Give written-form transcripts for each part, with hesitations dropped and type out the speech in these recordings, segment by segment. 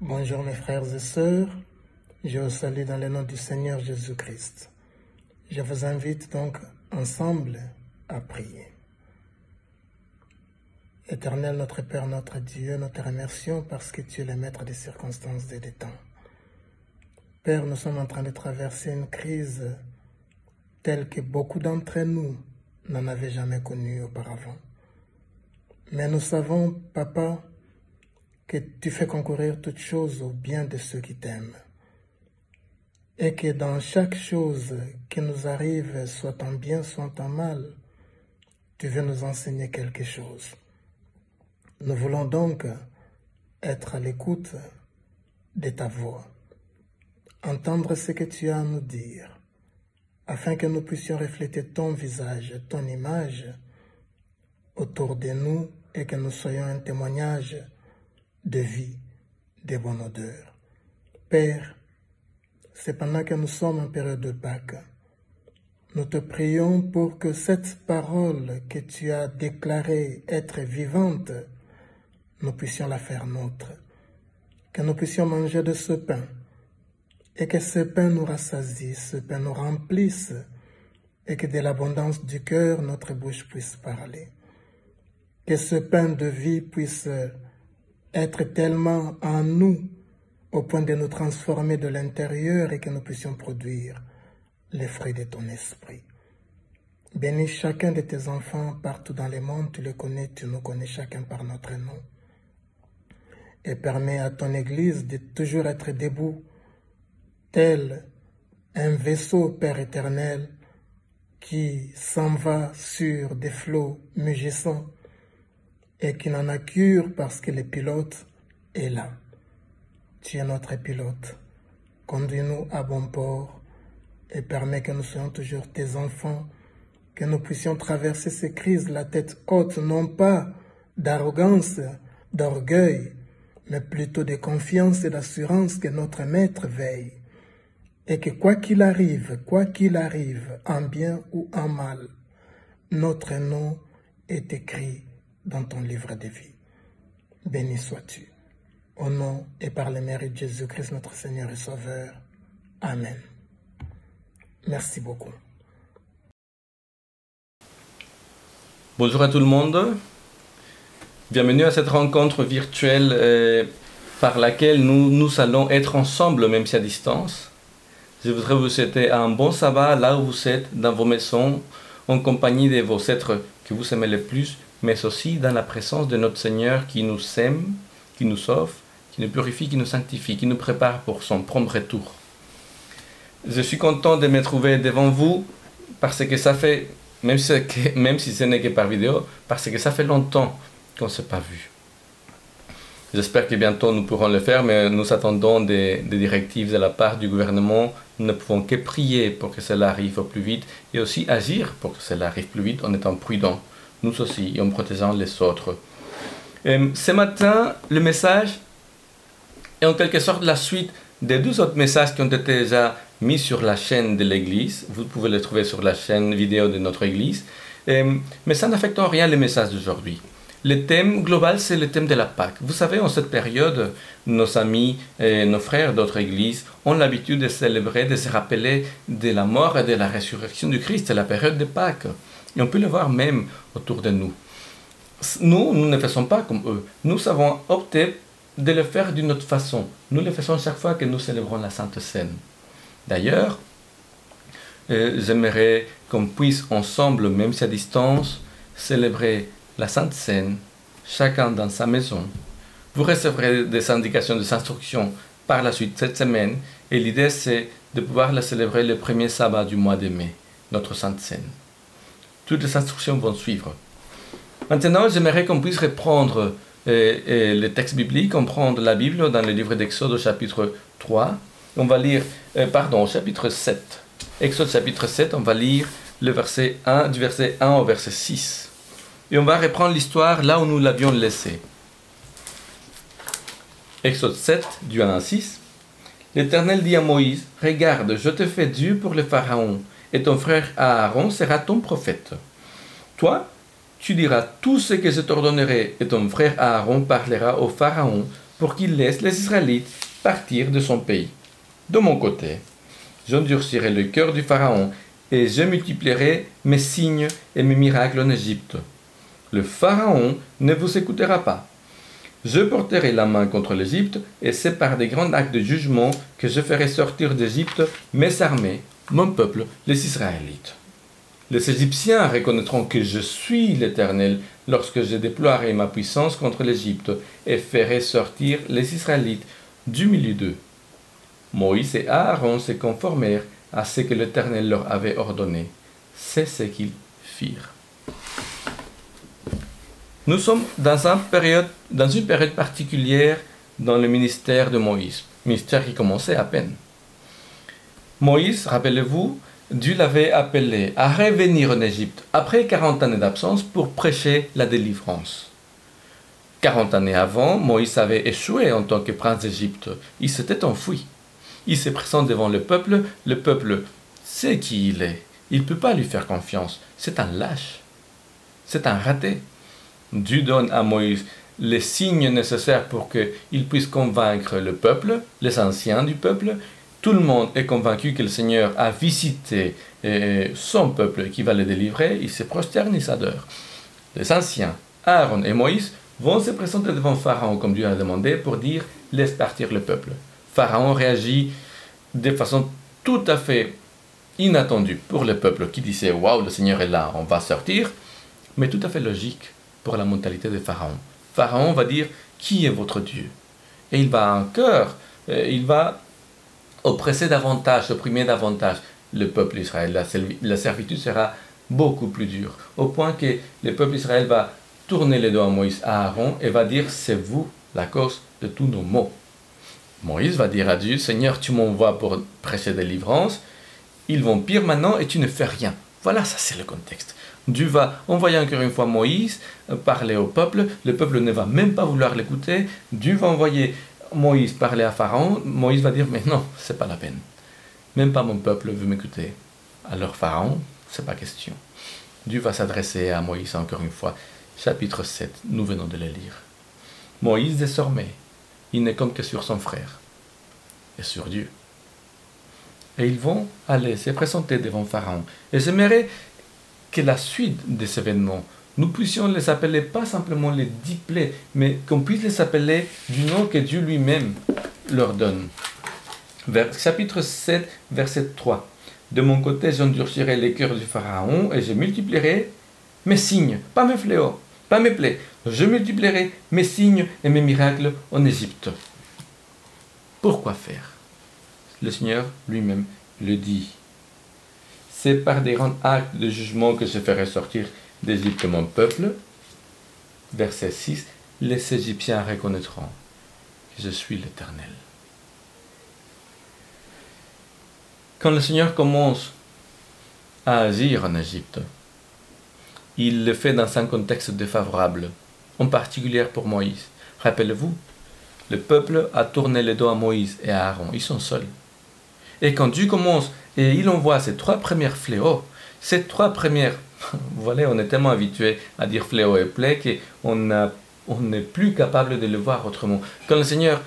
Bonjour mes frères et sœurs, je vous salue dans le nom du Seigneur Jésus-Christ. Je vous invite donc ensemble à prier. Éternel notre Père, notre Dieu, nous te remercions parce que tu es le maître des circonstances et des temps. Père, nous sommes en train de traverser une crise telle que beaucoup d'entre nous n'en avaient jamais connue auparavant. Mais nous savons, Papa, que tu fais concourir toutes choses au bien de ceux qui t'aiment. Et que dans chaque chose qui nous arrive, soit en bien, soit en mal, tu veux nous enseigner quelque chose. Nous voulons donc être à l'écoute de ta voix, entendre ce que tu as à nous dire, afin que nous puissions refléter ton visage, ton image autour de nous et que nous soyons un témoignage de vie, de bonne odeur. Père, c'est pendant que nous sommes en période de Pâques, nous te prions pour que cette parole que tu as déclarée être vivante, nous puissions la faire nôtre, que nous puissions manger de ce pain, et que ce pain nous rassasie, ce pain nous remplisse, et que de l'abondance du cœur, notre bouche puisse parler. Que ce pain de vie puisse être tellement en nous, au point de nous transformer de l'intérieur et que nous puissions produire les fruits de ton esprit. Bénis chacun de tes enfants partout dans le monde, tu les connais, tu nous connais chacun par notre nom. Et permets à ton Église de toujours être debout, tel un vaisseau, Père éternel, qui s'en va sur des flots mugissants et qui n'en a cure parce que le pilote est là. Tu es notre pilote. Conduis-nous à bon port et permets que nous soyons toujours tes enfants, que nous puissions traverser ces crises la tête haute, non pas d'arrogance, d'orgueil, mais plutôt de confiance et d'assurance que notre Maître veille. Et que quoi qu'il arrive, en bien ou en mal, notre nom est écrit dans ton livre de vie. Béni sois-tu. Au nom et par le mérite de Jésus-Christ, notre Seigneur et Sauveur. Amen. Merci beaucoup. Bonjour à tout le monde. Bienvenue à cette rencontre virtuelle par laquelle nous allons être ensemble, même si à distance. Je voudrais vous souhaiter un bon sabbat là où vous êtes, dans vos maisons, en compagnie de vos êtres que vous aimez le plus, mais aussi dans la présence de notre Seigneur qui nous aime, qui nous sauve, qui nous purifie, qui nous sanctifie, qui nous prépare pour son prompt retour. Je suis content de me trouver devant vous parce que ça fait, même si ce n'est que par vidéo, parce que ça fait longtemps qu'on ne s'est pas vu. J'espère que bientôt nous pourrons le faire, mais nous attendons des directives de la part du gouvernement. Nous ne pouvons que prier pour que cela arrive au plus vite et aussi agir pour que cela arrive plus vite en étant prudents, nous aussi, et en protégeant les autres. Ce matin, le message est en quelque sorte la suite des 2 autres messages qui ont été déjà mis sur la chaîne de l'Église. Vous pouvez les trouver sur la chaîne vidéo de notre Église. Mais ça n'affecte en rien le message d'aujourd'hui. Le thème global, c'est le thème de la Pâque. Vous savez, en cette période, nos amis et nos frères d'autres églises ont l'habitude de célébrer, de se rappeler de la mort et de la résurrection du Christ. C'est la période de Pâques. Et on peut le voir même autour de nous. Nous ne faisons pas comme eux. Nous avons opté de le faire d'une autre façon. Nous le faisons chaque fois que nous célébrons la Sainte Seine. D'ailleurs, j'aimerais qu'on puisse ensemble, même si à distance, célébrer la Sainte Seine, chacun dans sa maison. Vous recevrez des indications, des instructions par la suite cette semaine, et l'idée c'est de pouvoir la célébrer le premier sabbat du mois de mai, notre Sainte Seine. Toutes les instructions vont suivre. Maintenant, j'aimerais qu'on puisse reprendre les textes bibliques, comprendre la Bible dans le livre d'Exode au chapitre 3. On va lire, au chapitre 7. Exode chapitre 7, on va lire le verset 1, du verset 1 au verset 6. Et on va reprendre l'histoire là où nous l'avions laissée. Exode 7, du 1 à 6. L'Éternel dit à Moïse, « Regarde, je te fais Dieu pour le Pharaon, et ton frère Aaron sera ton prophète. Toi, tu diras tout ce que je t'ordonnerai, et ton frère Aaron parlera au Pharaon pour qu'il laisse les Israélites partir de son pays. De mon côté, j'endurcirai le cœur du Pharaon et je multiplierai mes signes et mes miracles en Égypte. Le Pharaon ne vous écoutera pas. Je porterai la main contre l'Égypte et c'est par des grands actes de jugement que je ferai sortir d'Égypte mes armées, mon peuple, les Israélites. Les Égyptiens reconnaîtront que je suis l'Éternel lorsque je déploierai ma puissance contre l'Égypte et ferai sortir les Israélites du milieu d'eux. Moïse et Aaron se conformèrent à ce que l'Éternel leur avait ordonné. C'est ce qu'ils firent. Nous sommes dans une période particulière dans le ministère de Moïse, ministère qui commençait à peine. Moïse, rappelez-vous, Dieu l'avait appelé à revenir en Égypte après 40 années d'absence pour prêcher la délivrance. 40 années avant, Moïse avait échoué en tant que prince d'Égypte. Il s'était enfui. Il se présente devant le peuple sait qui il est. Il ne peut pas lui faire confiance. C'est un lâche. C'est un raté. Dieu donne à Moïse les signes nécessaires pour qu'il puisse convaincre le peuple, les anciens du peuple. Tout le monde est convaincu que le Seigneur a visité son peuple qui va le délivrer. Il se prosterne, il s'adore. Les anciens, Aaron et Moïse, vont se présenter devant Pharaon comme Dieu a demandé pour dire « laisse partir le peuple ». Pharaon réagit de façon tout à fait inattendue pour le peuple qui disait « waouh, le Seigneur est là, on va sortir », mais tout à fait logique pour la mentalité de Pharaon. Pharaon va dire « qui est votre Dieu ?» Et il va encore, il va opprimer davantage le peuple d'Israël. La servitude sera beaucoup plus dure, au point que le peuple d'Israël va tourner les dos à Moïse, à Aaron, et va dire « c'est vous la cause de tous nos maux ». Moïse va dire à Dieu « Seigneur, tu m'envoies pour prêcher délivrance, ils vont pire maintenant et tu ne fais rien ». Voilà, ça c'est le contexte. Dieu va envoyer encore une fois Moïse parler au peuple, le peuple ne va même pas vouloir l'écouter, Dieu va envoyer Moïse parler à Pharaon, Moïse va dire « mais non, c'est pas la peine, même pas mon peuple veut m'écouter ». Alors Pharaon, c'est pas question. Dieu va s'adresser à Moïse encore une fois. Chapitre 7, nous venons de le lire. Moïse désormais, il n'est comme que sur son frère et sur Dieu. Et ils vont aller se présenter devant Pharaon. Et j'aimerais que la suite de ces événements, nous puissions les appeler pas simplement les 10 plaies, mais qu'on puisse les appeler du nom que Dieu lui-même leur donne. Chapitre 7, verset 3. De mon côté, j'endurcirai les cœurs du Pharaon et je multiplierai mes signes, pas mes fléaux, pas mes plaies. Je multiplierai mes signes et mes miracles en Égypte. Pourquoi faire? Le Seigneur lui-même le dit. C'est par des grands actes de jugement que je ferai sortir d'Égypte mon peuple. Verset 6. Les Égyptiens reconnaîtront que je suis l'Éternel. Quand le Seigneur commence à agir en Égypte, il le fait dans un contexte défavorable, en particulier pour Moïse. Rappelez-vous, le peuple a tourné le dos à Moïse et à Aaron. Ils sont seuls. Et quand Dieu commence et il envoie ces 3 premières fléaux, ces 3 premières, vous voyez, on est tellement habitué à dire fléaux et plaies qu'on n'est plus capable de le voir autrement. Quand le Seigneur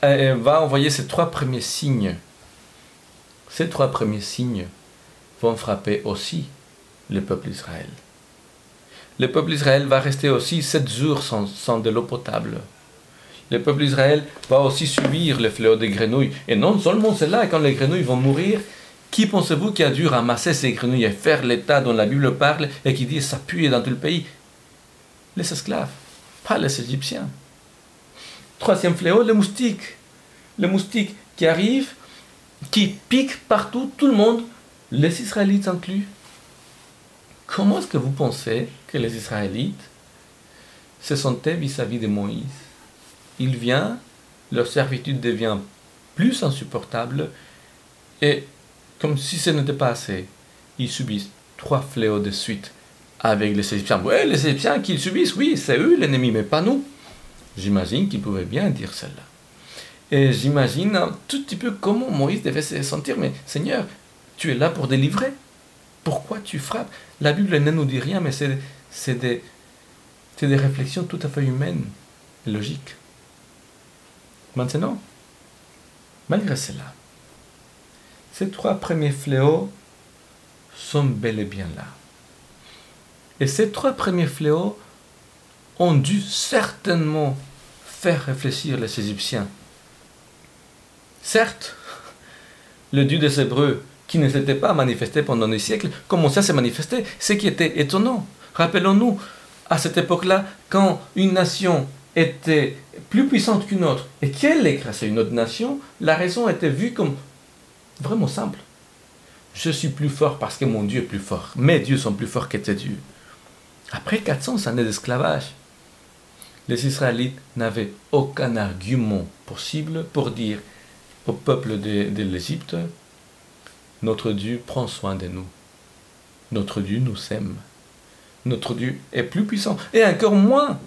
va envoyer ces 3 premiers signes, ces 3 premiers signes vont frapper aussi le peuple d'Israël. Le peuple d'Israël va rester aussi 7 jours sans de l'eau potable. Le peuple d'Israël va aussi subir le fléau des grenouilles. Et non seulement cela, quand les grenouilles vont mourir, qui pensez-vous qui a dû ramasser ces grenouilles et faire l'état dont la Bible parle et qui dit ça pue dans tout le pays? Les esclaves, pas les Égyptiens. 3e fléau, le moustique. Le moustique qui arrive, qui pique partout, tout le monde, les Israélites inclus. Comment est-ce que vous pensez que les Israélites se sentaient vis-à-vis de Moïse? Il vient, leur servitude devient plus insupportable et comme si ce n'était pas assez, ils subissent 3 fléaux de suite avec les Égyptiens. Oui, les Égyptiens qu'ils subissent, oui, c'est eux l'ennemi, mais pas nous. J'imagine qu'ils pouvaient bien dire cela. Et j'imagine un tout petit peu comment Moïse devait se sentir. Mais Seigneur, tu es là pour délivrer. Pourquoi tu frappes? La Bible ne nous dit rien, mais c'est des réflexions tout à fait humaines et logiques. Maintenant, malgré cela, ces 3 premiers fléaux sont bel et bien là. Et ces 3 premiers fléaux ont dû certainement faire réfléchir les Égyptiens. Certes, le Dieu des Hébreux, qui ne s'était pas manifesté pendant des siècles, commençait à se manifester, ce qui était étonnant. Rappelons-nous, à cette époque-là, quand une nation était plus puissante qu'une autre et qu'elle écrasait une autre nation, la raison était vue comme vraiment simple. Je suis plus fort parce que mon Dieu est plus fort. Mes dieux sont plus forts que tes dieux. Après 400 années d'esclavage, les Israélites n'avaient aucun argument possible pour dire au peuple de l'Égypte, notre Dieu prend soin de nous. Notre Dieu nous aime. Notre Dieu est plus puissant. Et encore moins,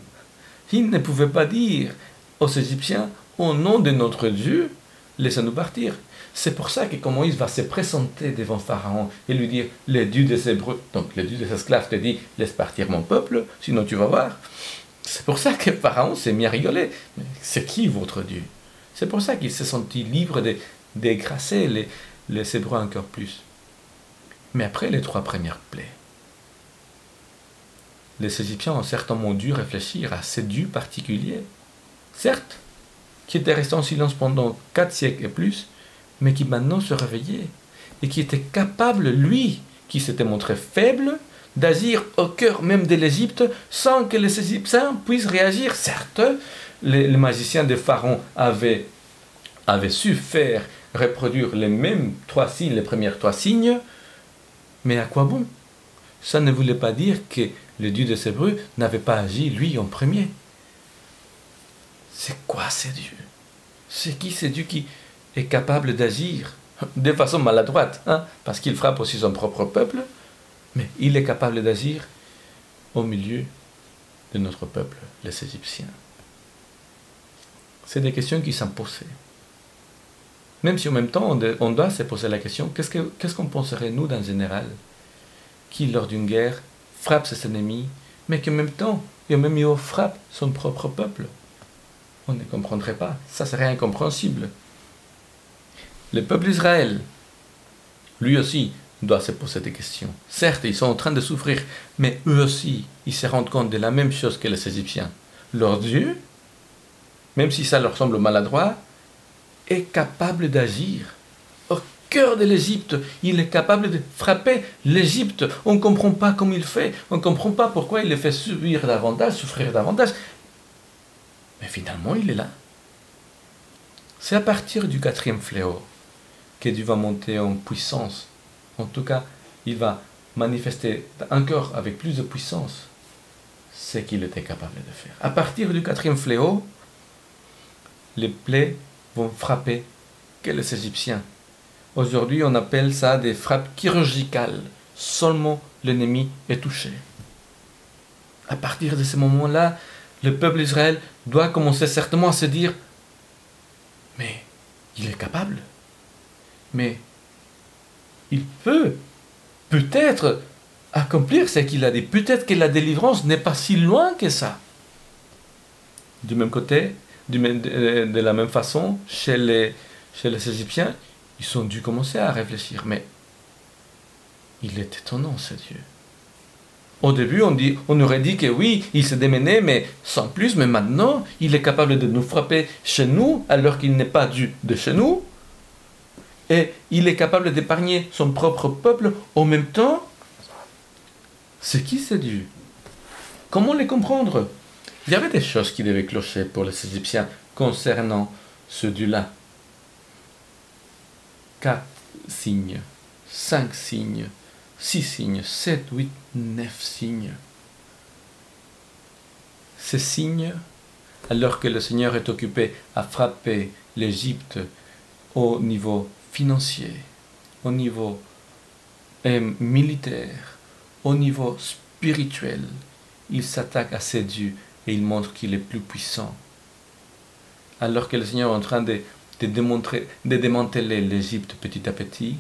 ils ne pouvaient pas dire aux Égyptiens, au nom de notre Dieu, laissez-nous partir. C'est pour ça que quand Moïse va se présenter devant Pharaon et lui dire, le Dieu des Hébreux, donc le Dieu des esclaves te dit, laisse partir mon peuple, sinon tu vas voir. C'est pour ça que Pharaon s'est mis à rigoler. Mais c'est qui votre Dieu? C'est pour ça qu'il s'est senti libre d'écraser les Hébreux encore plus. Mais après les 3 premières plaies, les Égyptiens ont certainement dû réfléchir à ces dieux particuliers, certes, qui étaient restés en silence pendant 4 siècles et plus, mais qui maintenant se réveillait et qui était capable, lui, qui s'était montré faible, d'agir au cœur même de l'Égypte sans que les Égyptiens puissent réagir. Certes, les magiciens de Pharaon avaient su faire reproduire les mêmes 3 signes, les premières 3 signes, mais à quoi bon? Ça ne voulait pas dire que le Dieu des Hébreux n'avait pas agi, lui, en premier. C'est quoi ces dieux? C'est qui ces dieux qui est capable d'agir de façon maladroite, parce qu'il frappe aussi son propre peuple, mais il est capable d'agir au milieu de notre peuple, les Égyptiens. C'est des questions qui s'imposaient. Même si en même temps, on doit se poser la question, qu'est-ce qu'on penserait, nous, d'un général, qui, lors d'une guerre, frappe ses ennemis, mais qu'en même temps, et au même niveau, frappe son propre peuple? On ne comprendrait pas. Ça serait incompréhensible. Le peuple d'Israël, lui aussi, doit se poser des questions. Certes, ils sont en train de souffrir, mais eux aussi, ils se rendent compte de la même chose que les Égyptiens. Leur Dieu, même si ça leur semble maladroit, est capable d'agir. Au cœur de l'Égypte, il est capable de frapper l'Égypte. On ne comprend pas comment il fait, on ne comprend pas pourquoi il les fait souffrir davantage. Mais finalement, il est là. C'est à partir du 4e fléau que Dieu va monter en puissance. En tout cas, il va manifester encore avec plus de puissance ce qu'il était capable de faire. À partir du 4e fléau, les plaies vont frapper que les Égyptiens. Aujourd'hui, on appelle ça des frappes chirurgicales. Seulement l'ennemi est touché. À partir de ce moment-là, le peuple d'Israël doit commencer certainement à se dire, mais il est capable. Mais il peut peut-être accomplir ce qu'il a dit. Peut-être que la délivrance n'est pas si loin que ça. Du même côté, de la même façon, chez les Égyptiens, ils ont dû commencer à réfléchir. Mais il est étonnant, ce Dieu. Au début, on aurait dit que oui, il s'est démené, mais sans plus. Mais maintenant, il est capable de nous frapper chez nous, alors qu'il n'est pas Dieu de chez nous. Et il est capable d'épargner son propre peuple en même temps. C'est qui ce Dieu? Comment les comprendre? Il y avait des choses qui devaient clocher pour les Égyptiens concernant ce Dieu-là. 4 signes, 5 signes, 6 signes, 7, 8, 9 signes. Ces signes, alors que le Seigneur est occupé à frapper l'Égypte au niveau financier, au niveau militaire, au niveau spirituel, il s'attaque à ces dieux et il montre qu'il est plus puissant. Alors que le Seigneur est en train de démanteler l'Égypte petit à petit,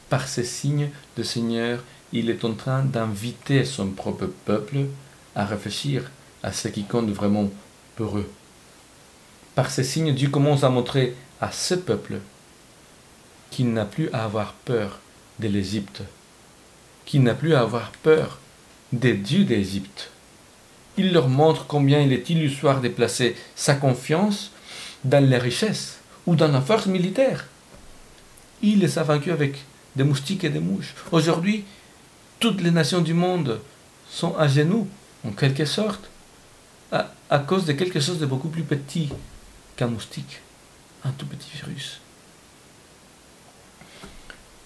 par ces signes, le Seigneur, il est en train d'inviter son propre peuple à réfléchir à ce qui compte vraiment pour eux. Par ces signes, Dieu commence à montrer à ce peuple qu'il n'a plus à avoir peur de l'Égypte, qu'il n'a plus à avoir peur des dieux d'Égypte. Il leur montre combien il est illusoire de placer sa confiance dans les richesses ou dans la force militaire. Il les a vaincus avec des moustiques et des mouches. Aujourd'hui, toutes les nations du monde sont à genoux, en quelque sorte, à cause de quelque chose de beaucoup plus petit qu'un moustique, un tout petit virus.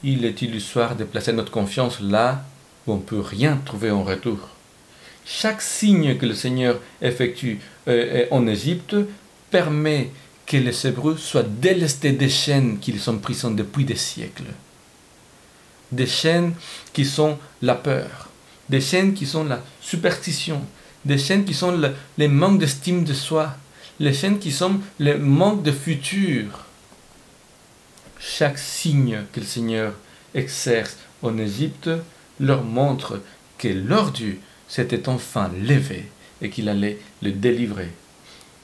Il est illusoire de placer notre confiance là où on ne peut rien trouver en retour. Chaque signe que le Seigneur effectue en Égypte permet que les Hébreux soient délestés des chaînes qu'ils ont prises depuis des siècles. Des chaînes qui sont la peur, des chaînes qui sont la superstition, des chaînes qui sont les manques d'estime de soi, les chaînes qui sont le manque de futur. Chaque signe que le Seigneur exerce en Égypte leur montre que leur Dieu s'était enfin levé et qu'il allait le délivrer.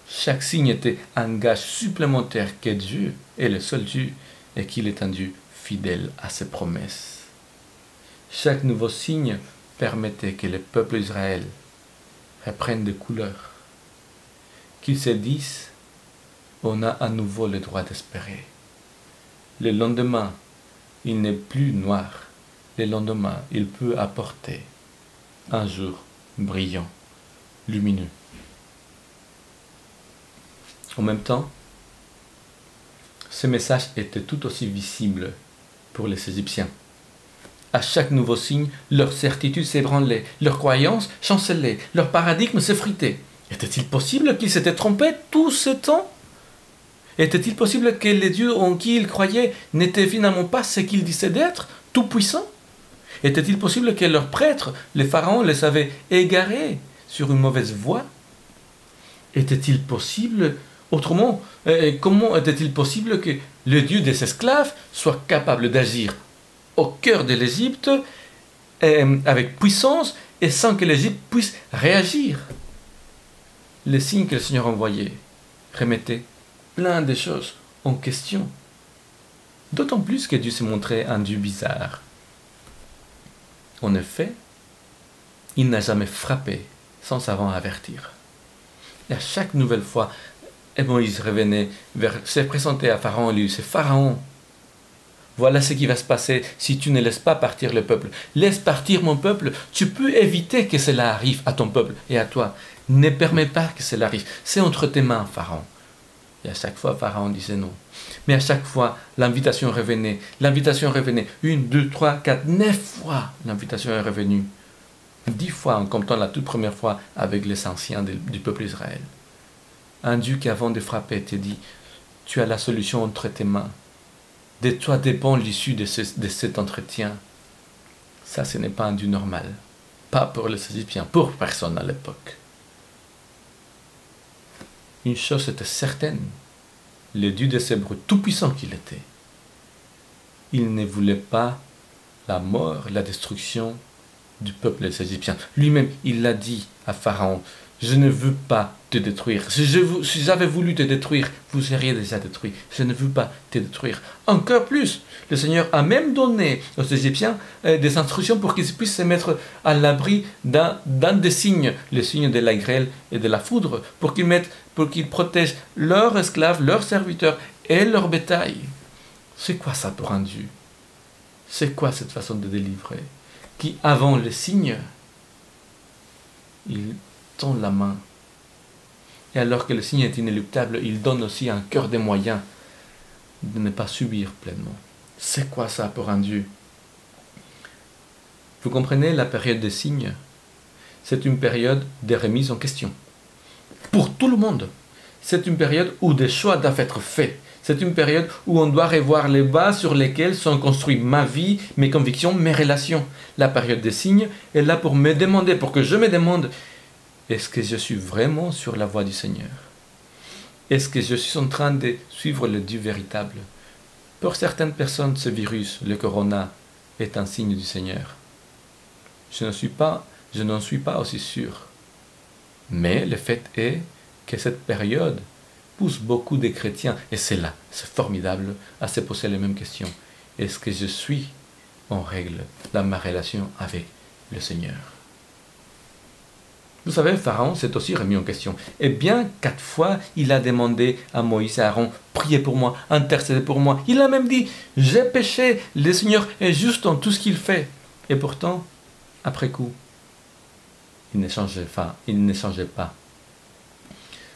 Chaque signe était un gage supplémentaire que Dieu est le seul Dieu et qu'il est un Dieu fidèle à ses promesses. Chaque nouveau signe permettait que le peuple d'Israël reprenne des couleurs, qu'ils se disent « on a à nouveau le droit d'espérer ». Le lendemain, il n'est plus noir. Le lendemain, il peut apporter un jour brillant, lumineux. En même temps, ce message était tout aussi visible pour les Égyptiens. À chaque nouveau signe, leur certitude s'ébranlait, leur croyance chancelait, leur paradigme s'effritait. Était-il possible qu'ils s'étaient trompés tout ce temps ? Était-il possible que les dieux en qui ils croyaient n'étaient finalement pas ce qu'ils disaient d'être, tout-puissants ? Était-il possible que leurs prêtres, les pharaons, les avaient égarés sur une mauvaise voie ? Était-il possible, autrement, comment était-il possible que le Dieu des esclaves soit capable d'agir au cœur de l'Égypte avec puissance et sans que l'Égypte puisse réagir ? Les signes que le Seigneur envoyait remettaient plein de choses en question. D'autant plus que Dieu se montrait un Dieu bizarre. En effet, il n'a jamais frappé sans avant avertir. Et à chaque nouvelle fois, Moïse revenait se présenter à Pharaon et lui disait « Pharaon, voilà ce qui va se passer si tu ne laisses pas partir le peuple. Laisse partir mon peuple, tu peux éviter que cela arrive à ton peuple et à toi. Ne permets pas que cela arrive. C'est entre tes mains, Pharaon. » Et à chaque fois, Pharaon disait non. Mais à chaque fois, l'invitation revenait. L'invitation revenait. 1, 2, 3, 4, 9 fois, l'invitation est revenue. 10 fois en comptant la toute première fois avec les anciens du peuple d'Israël. Un Dieu qui, avant de frapper, te dit « Tu as la solution entre tes mains. De toi dépend l'issue de cet entretien. » Ça, ce n'est pas un Dieu normal. Pas pour les Égyptiens, pour personne à l'époque. Une chose était certaine, le Dieu des Hébreux, tout-puissant qu'il était, il ne voulait pas la mort, la destruction du peuple des Égyptiens. Lui-même, il l'a dit à Pharaon, « Je ne veux pas te détruire. Si j'avais voulu te détruire, vous seriez déjà détruit. Je ne veux pas te détruire. » Encore plus, le Seigneur a même donné aux Égyptiens des instructions pour qu'ils puissent se mettre à l'abri d'un des signes, le signe de la grêle et de la foudre, pour qu'ils protègent leurs esclaves, leurs serviteurs et leur bétail. C'est quoi ça pour un Dieu? C'est quoi cette façon de délivrer? Qui, avant les signes, il tend la main. Et alors que le signe est inéluctable, il donne aussi un cœur des moyens de ne pas subir pleinement. C'est quoi ça pour un Dieu? Vous comprenez, la période des signes, c'est une période de remise en question. Pour tout le monde, c'est une période où des choix doivent être faits. C'est une période où on doit revoir les bases sur lesquelles sont construites ma vie, mes convictions, mes relations. La période des signes est là pour me demander, pour que je me demande, est-ce que je suis vraiment sur la voie du Seigneur? Est-ce que je suis en train de suivre le Dieu véritable? Pour certaines personnes, ce virus, le corona, est un signe du Seigneur. Je n'en suis pas aussi sûr. Mais le fait est que cette période pousse beaucoup de chrétiens, et c'est là, c'est formidable, à se poser les mêmes questions. Est-ce que je suis en règle dans ma relation avec le Seigneur? Vous savez, Pharaon s'est aussi remis en question. Et bien 4 fois, il a demandé à Moïse et à Aaron, priez pour moi, intercédez pour moi. Il a même dit, j'ai péché, le Seigneur est juste dans tout ce qu'il fait. Et pourtant, après coup, il ne changeait pas.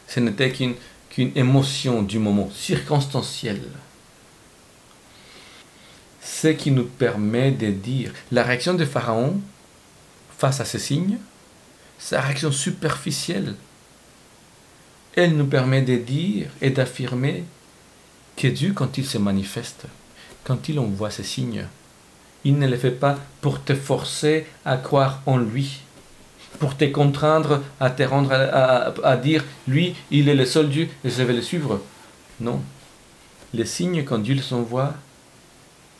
Ce n'était qu'une émotion du moment, circonstancielle. Ce qui nous permet de dire, la réaction de Pharaon face à ces signes, sa réaction superficielle, elle nous permet de dire et d'affirmer que Dieu, quand il se manifeste, quand il envoie ces signes, il ne les fait pas pour te forcer à croire en lui, pour te contraindre à te rendre à dire, lui, il est le seul Dieu et je vais le suivre. Non. Les signes, quand Dieu les envoie,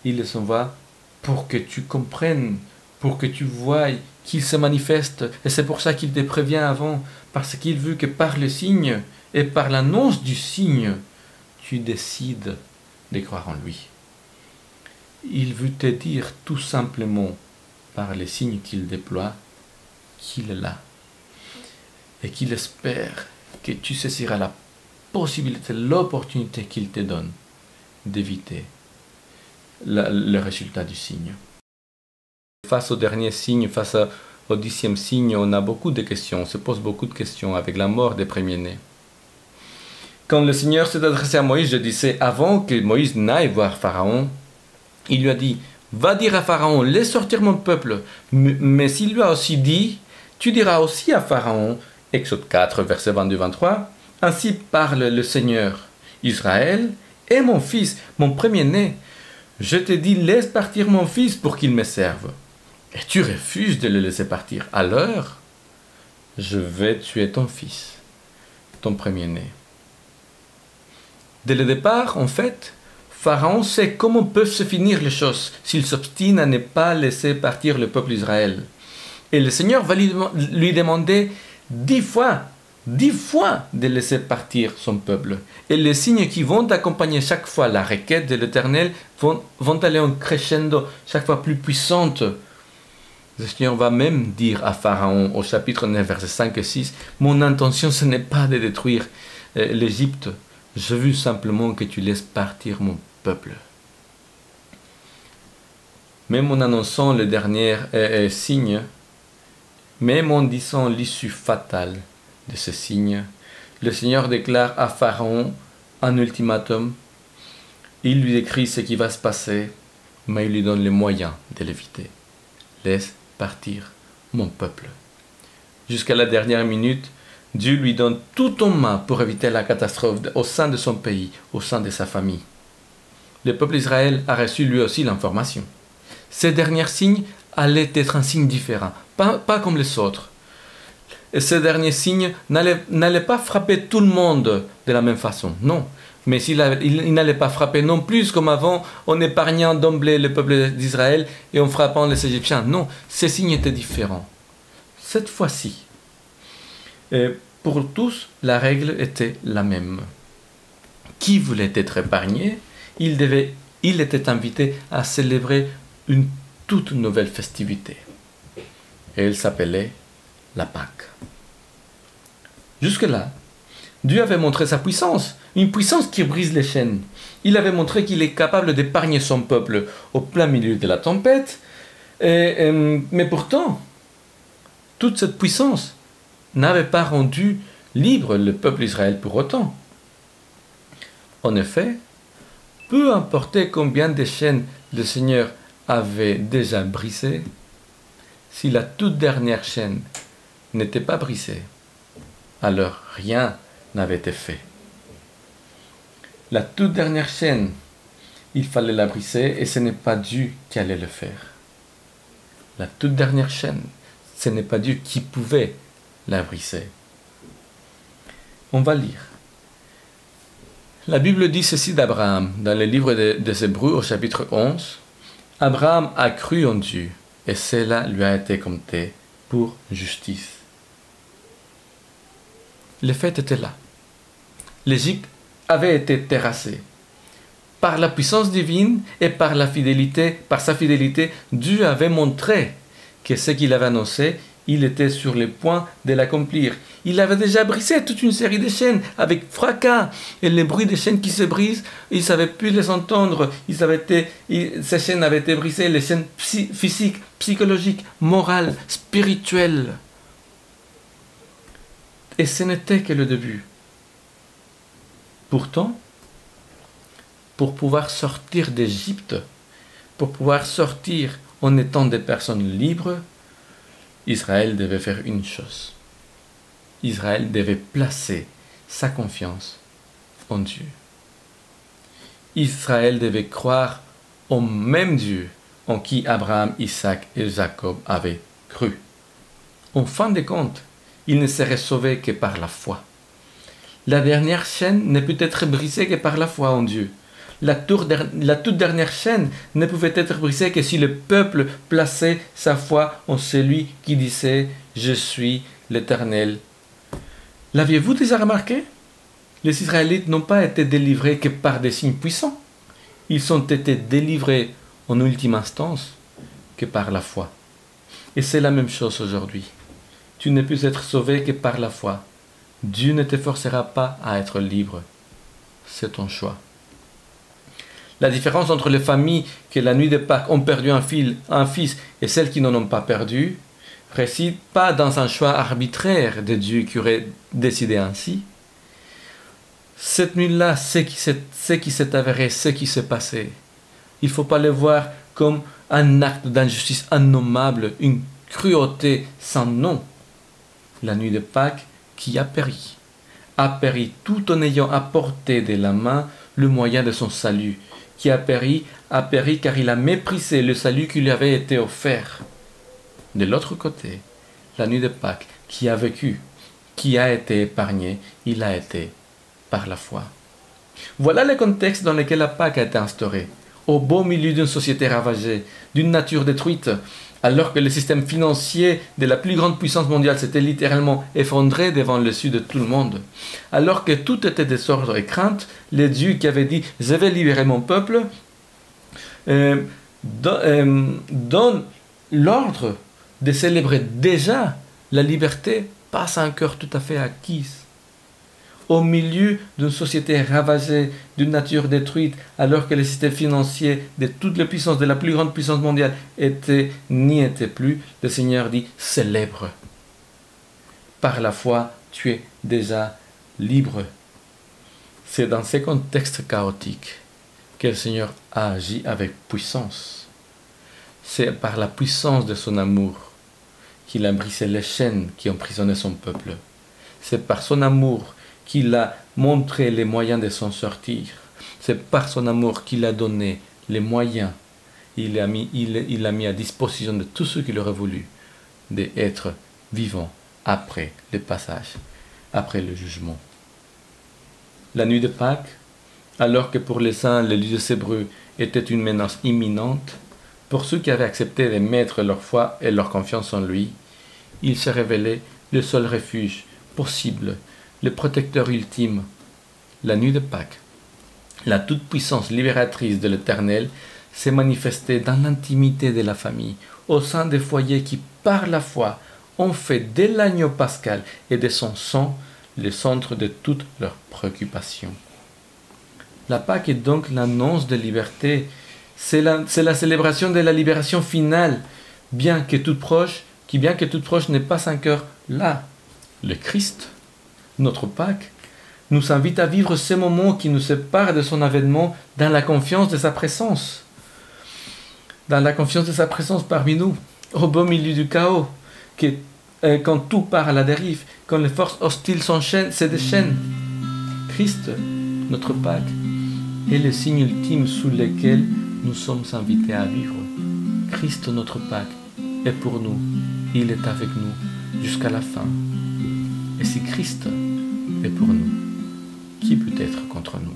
il les envoie pour que tu comprennes, pour que tu voies qu'il se manifeste. Et c'est pour ça qu'il te prévient avant, parce qu'il veut que par le signe et par l'annonce du signe, tu décides de croire en lui. Il veut te dire tout simplement, par les signes qu'il déploie, qu'il est là. Et qu'il espère que tu saisiras la possibilité, l'opportunité qu'il te donne d'éviter le résultat du signe. Face au dernier signe, face au 10e signe, on a beaucoup de questions, on se pose beaucoup de questions avec la mort des premiers-nés. Quand le Seigneur s'est adressé à Moïse, je disais, avant que Moïse n'aille voir Pharaon, il lui a dit, va dire à Pharaon, laisse sortir mon peuple. Mais il lui a aussi dit, tu diras aussi à Pharaon, Exode 4, verset 22-23, ainsi parle le Seigneur, Israël est mon fils, mon premier-né. Je te dis, laisse partir mon fils pour qu'il me serve. Et tu refuses de le laisser partir. Alors, je vais tuer ton fils, ton premier-né. Dès le départ, en fait, Pharaon sait comment peuvent se finir les choses s'il s'obstine à ne pas laisser partir le peuple d'Israël. Et le Seigneur va lui demander 10 fois de laisser partir son peuple. Et les signes qui vont accompagner chaque fois la requête de l'Éternel vont aller en crescendo, chaque fois plus puissante. Le Seigneur va même dire à Pharaon au chapitre 9, versets 5 et 6, « Mon intention, ce n'est pas de détruire l'Égypte. Je veux simplement que tu laisses partir mon peuple. » Même en annonçant le dernier signe, même en disant l'issue fatale de ce signe, le Seigneur déclare à Pharaon un ultimatum. Il lui décrit ce qui va se passer, mais il lui donne les moyens de l'éviter. Laisse partir mon peuple. Jusqu'à la dernière minute, Dieu lui donne tout en main pour éviter la catastrophe au sein de son pays, au sein de sa famille. Le peuple d'Israël a reçu lui aussi l'information. Ces derniers signes allaient être un signe différent, pas comme les autres. Et ces derniers signes n'allaient pas frapper tout le monde de la même façon, non. Mais il n'allait pas frapper non plus comme avant, en épargnant d'emblée le peuple d'Israël et en frappant les Égyptiens. Non, ces signes étaient différents. Cette fois-ci, pour tous, la règle était la même. Qui voulait être épargné, il était invité à célébrer une toute nouvelle festivité. Et elle s'appelait la Pâque. Jusque-là, Dieu avait montré sa puissance, une puissance qui brise les chaînes. Il avait montré qu'il est capable d'épargner son peuple au plein milieu de la tempête. Mais pourtant, toute cette puissance n'avait pas rendu libre le peuple d'Israël pour autant. En effet, peu importe combien de chaînes le Seigneur avait déjà brisées, si la toute dernière chaîne n'était pas brisée, alors rien n'avait été fait. La toute dernière chaîne, il fallait la briser et ce n'est pas Dieu qui allait le faire. La toute dernière chaîne, ce n'est pas Dieu qui pouvait la briser. On va lire. La Bible dit ceci d'Abraham, dans le livre des Hébreux au chapitre 11. Abraham a cru en Dieu et cela lui a été compté pour justice. Le fait était là. L'Égypte avait été terrassé. Par la puissance divine et par sa fidélité, Dieu avait montré que ce qu'il avait annoncé, il était sur le point de l'accomplir. Il avait déjà brisé toute une série de chaînes avec fracas. Et les bruits des chaînes qui se brisent, ils ne savaient plus les entendre. Ces chaînes avaient été brisées, les chaînes physiques, psychologiques, morales, spirituelles. Et ce n'était que le début. Pourtant, pour pouvoir sortir d'Égypte, pour pouvoir sortir en étant des personnes libres, Israël devait faire une chose. Israël devait placer sa confiance en Dieu. Israël devait croire au même Dieu en qui Abraham, Isaac et Jacob avaient cru. En fin de compte, il ne serait sauvé que par la foi. La dernière chaîne ne peut être brisée que par la foi en Dieu. La toute dernière chaîne ne pouvait être brisée que si le peuple plaçait sa foi en celui qui disait « Je suis l'Éternel ». L'aviez-vous déjà remarqué? Les Israélites n'ont pas été délivrés que par des signes puissants. Ils ont été délivrés en ultime instance que par la foi. Et c'est la même chose aujourd'hui. Tu ne peux être sauvé que par la foi. Dieu ne te forcera pas à être libre. C'est ton choix. La différence entre les familles qui, la nuit de Pâques, ont perdu un fils et celles qui n'en ont pas perdu, réside pas dans un choix arbitraire de Dieu qui aurait décidé ainsi. Cette nuit-là, ce qui s'est avéré, ce qui s'est passé, il ne faut pas le voir comme un acte d'injustice innommable, une cruauté sans nom. La nuit de Pâques qui a péri tout en ayant apporté de la main le moyen de son salut, qui a péri car il a méprisé le salut qui lui avait été offert. De l'autre côté, la nuit de Pâques qui a vécu, qui a été épargné, il a été par la foi. Voilà le contexte dans lequel la Pâques a été instaurée, au beau milieu d'une société ravagée, d'une nature détruite, alors que le système financier de la plus grande puissance mondiale s'était littéralement effondré devant les yeux de tout le monde. Alors que tout était désordre et crainte, le Dieu qui avait dit « Je vais libérer mon peuple » donne l'ordre de célébrer déjà la liberté par un cœur tout à fait acquise. Au milieu d'une société ravagée, d'une nature détruite, alors que le système financier de toutes les puissances, de la plus grande puissance mondiale, n'y était plus, le Seigneur dit « Célèbre ». Par la foi, tu es déjà libre. C'est dans ces contextes chaotiques que le Seigneur a agi avec puissance. C'est par la puissance de son amour qu'il a brisé les chaînes qui emprisonnaient son peuple. C'est par son amour qu'il a montré les moyens de s'en sortir. C'est par son amour qu'il a donné les moyens. Il a mis à disposition de tous ceux qui l'auraient voulu d'être vivants après le passage, après le jugement. La nuit de Pâques, alors que pour les uns le lieu de Hébreux était une menace imminente, pour ceux qui avaient accepté de mettre leur foi et leur confiance en lui, il se révélait le seul refuge possible, le protecteur ultime. La nuit de Pâques, la toute-puissance libératrice de l'Éternel s'est manifestée dans l'intimité de la famille, au sein des foyers qui, par la foi, ont fait de l'agneau pascal et de son sang le centre de toutes leurs préoccupations. La Pâque est donc l'annonce de liberté. C'est la célébration de la libération finale, bien que toute proche n'est pas encore là. Le Christ, notre Pâque, nous invite à vivre ces moments qui nous séparent de son avènement dans la confiance de sa présence. Dans la confiance de sa présence parmi nous, au beau milieu du chaos, quand tout part à la dérive, quand les forces hostiles se déchaînent. Christ, notre Pâque, est le signe ultime sous lequel nous sommes invités à vivre. Christ, notre Pâque, est pour nous. Il est avec nous jusqu'à la fin. Et si Christ est pour nous, qui peut être contre nous?